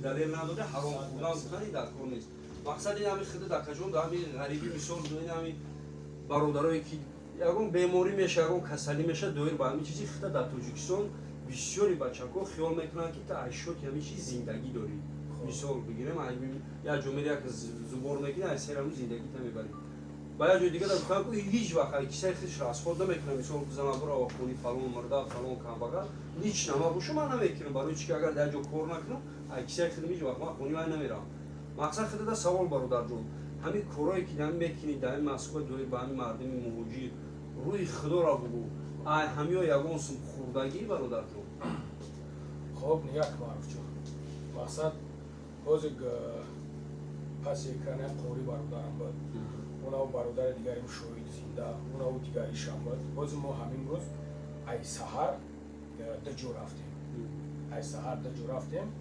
دلیل نداره حرام خوردن بکنی در کار نیست. مقصد این همین خود دکجون در همین غریبی مثال دوین همین برادرایی که یکم بیماری میشه یکم کسلی میشه دویر با همین چیزی خود در تاجیکستان بسیاری بچه‌ها خیال میکنن که تا 80 همین چیز زندگی داری. مثال بگیریم یا جمهوری یک زبور میگیره از هر روز زندگی تا میبری. باید جای دیگه در خواهد که هیچ وقت کسی خودش را اسفاد نمیکنه مثال زمان برای خونی فلان مرده فلان کام بگه هیچ نما باشم من نمیکنم برای چی که اگر در جا کار نکنم کسی خودم هیچ وقت من خونی من نمیرم. مقصد خود در سوال برادر جون همین کارهایی که نمی میکنی در این مسکو دوی با همین مردم مهاجر روی خدا را بگو همه یگان سم خوردگی برادر جون. خب نیک معروف جون مقصد باز پس کنه قوری برادرم بود اونا و برادر دیگریم شوید زنده اونا و دیگریش هم بود باز ما همین روز ای سحر دجور رفتیم ای سحر دجور رفتیم